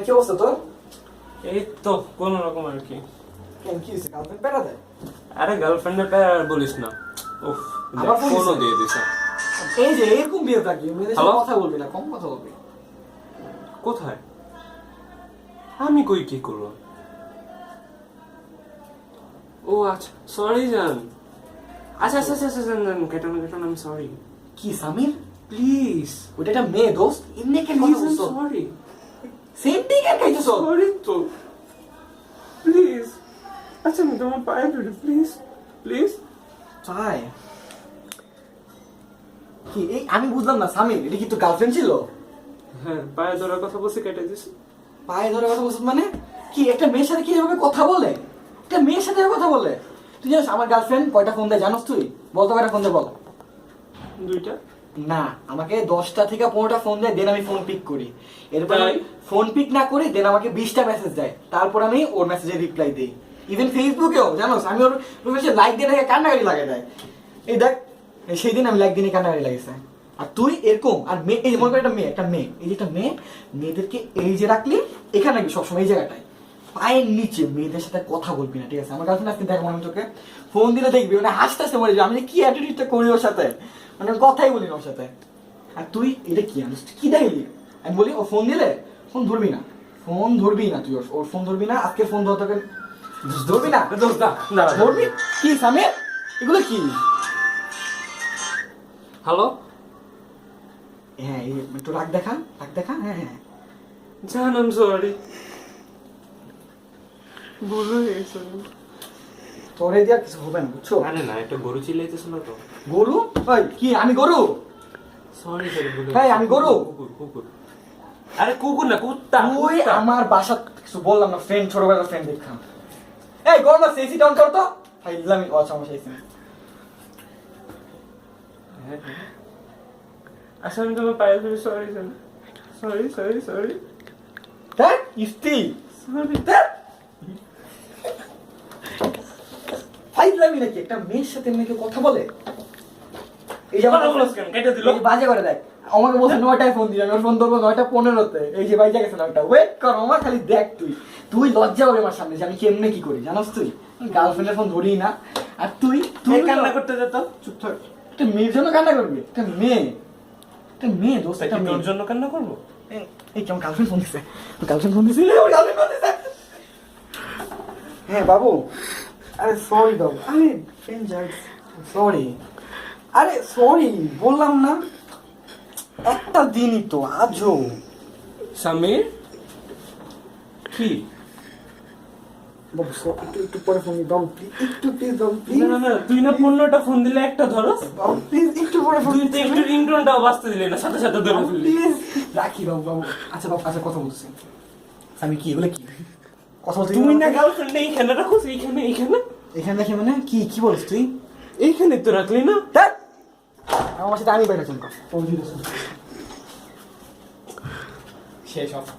কি অবস্থা তোর? এই তো কোন রকম আর কি। কেন কি হয়েছে? গার্লফ্রেন্ড প্যারা দেয়? আরে গার্লফ্রেন্ডের প্যার আর বলিস না। উফ, আবার ফোন ফোনও দিছে? দিয়ে দিছে। এই যে এরকম বিয়ে থাকি মেয়েদের সাথে হ্যালো? কথা বলবি না, কম কথা বলবি। কোথায়? আমি কই কি করবো? ও আচ্ছা, সরি জান। আচ্ছা আচ্ছা আচ্ছা কেটে আমি সরি। কি সামির? প্লিজ ওটা একটা মেয়ে দোস্ত, এমনি কেন কথা বলছো? সরি সেন্টি কেন খাইতেছ? সরি তো প্লিজ। আচ্ছা আমি তোমার পায়ে ধরি, প্লিজ প্লিজ। তাই কি এই আমি বুঝলাম না সামির, এটা কি তোর গার্লফ্রেন্ড ছিল? হ্যাঁ, পায়ে ধরার কথা বলছি, কেটে দিছি। পায়ে ধরে কথা বলছিস মানে? কি একটা মেয়ের সাথে কি এভাবে কথা বলে? একটা মেয়ের সাথে এভাবে কথা বলে? তুই জানিস আমার গার্লফ্রেন্ড কয়টা ফোন দেয় জানোস তুই? বলতো কয়টা ফোন দেয় বল? 2টা। না, আমাকে 10টা থেকে 15টা ফোন দেয়, দেন আমি ফোন পিক করি। এরপর তাই? ফোন পিক না করি, দেন আমাকে 20টা মেসেজ দেয়, তারপর আমি ওর মেসেজে রিপ্লাই দিই। ইভেন ফেসবুকেও জানোস আমি ওর প্রোফাইলে লাইক দিয়ে দেখে কান্নাকাটি লাগে দেয়। এই দেখ, সেই দিন আমি লাইক দিয়ে কান্নাকাটি লাগেছে। আর তুই এরকম আর মেয়ে, এই যে মনে কর একটা মেয়ে, এই যে একটা মেয়ে, মেয়েদেরকে এই যে রাখলি এখানে রাখবি সবসময় এই জায়গাটায়, পায়ের নিচে মেয়েদের সাথে কথা বলবি না, ঠিক আছে? আমার গার্লফ্রেন্ড আজকে দেখ মনে তোকে ফোন দিলে দেখবি মানে হাসতে হাসতে মরে যাবে, আমি যে কি অ্যাটিটিউডটা করি ওর সাথে, মানে কথাই বলি না ওর সাথে। আর তুই এটা কি আনিস, কি দেখলি? আমি বলি ও ফোন দিলে ফোন ধরবি না, ফোন ধরবি না, তুই ওর ফোন ধরবি না, আজকে ফোন ধর তোকে ধরবি না, দোস্ত না ধরবি কি সামির? এগুলো কি? হ্যালো হ্যাঁ একটু রাগ দেখা, হ্যাঁ হ্যাঁ। জান, আই এম সরি, ভুল হয়ে গেছে। তোরে দিয়ে আর কিছু হবে না, বুঝছো? আরে না, একটা গরু চিল্লাইতেছিল তো। গরু? ওই কি আমি গরু? সরি সরি ভুল ভাই, আমি গরু? কুকুর। আরে কুকুর না, কুত্তা। তুই আমার বাসা কিছু বললাম না, ফ্রেন্ড, ছোটবেলার ফ্রেন্ড দেখলাম। এই গরম না, এসি ডাউন কর তো। ভাই ইসলামি ও সমস্যা এসি। আচ্ছা আমি তোমার পায়ে ধরে সরি জান, সরি দেখ ইস্তি সরি। দেখ ভাই ইসলামি নাকি একটা মেয়ের সাথে মেয়েকে কথা বলে? এই যে কথা বলছ কেন? কেটে দিল। এই যে বাজে করে দেখ, আমাকে বলছে 9টায় ফোন দিলাম, আমি ফোন ধরবো 9:15-তে, এই যে বাইজা গেছে 9টা। ওয়েট কর, আমার খালি দেখ, তুই লজ্জা হবে আমার সামনে যে আমি কেমনে কি করি জানোস? তুই গার্লফ্রেন্ডের ফোন ধরি না, আর তুই কান্না করতে যেত। চুপ থাক। একটা মেয়ের জন্য কান্না করবি? একটা মেয়ে দোস্ত, একটা তোর মেয়ের জন্য কান্না করবো? এই কেমন গার্লফ্রেন্ড ফোন দিছে, হ্যাঁ বাবু। আরে সরি বাবু, আরে সরি, আরে সরি বললাম না, একটা দিনই তো আজও। সমীর কি? বাবু একটু পরে ফোন দাও প্লিজ, একটু প্লিজ দাও প্লিজ। না তুই না 15টা ফোন দিলে একটা ধরস। বাবু প্লিজ একটু পরে ফোন তুই তো একটু রিংটোনটাও বাজতে দিলি না, সাথে সাথে ধরে ফেললি। প্লিজ রাখি বাবু। আচ্ছা বাবু, আচ্ছা কথা বলতেছি আমি, কি এগুলো কি কথা বলতে? তুই না গার্লফ্রেন্ড এইখানে রাখোস, এইখানে এখানে দেখি মানে কি বলিস তুই? এইখানে তো রাখলি না। দেখ আমার সাথে আমি বাইরে চলকা শেষ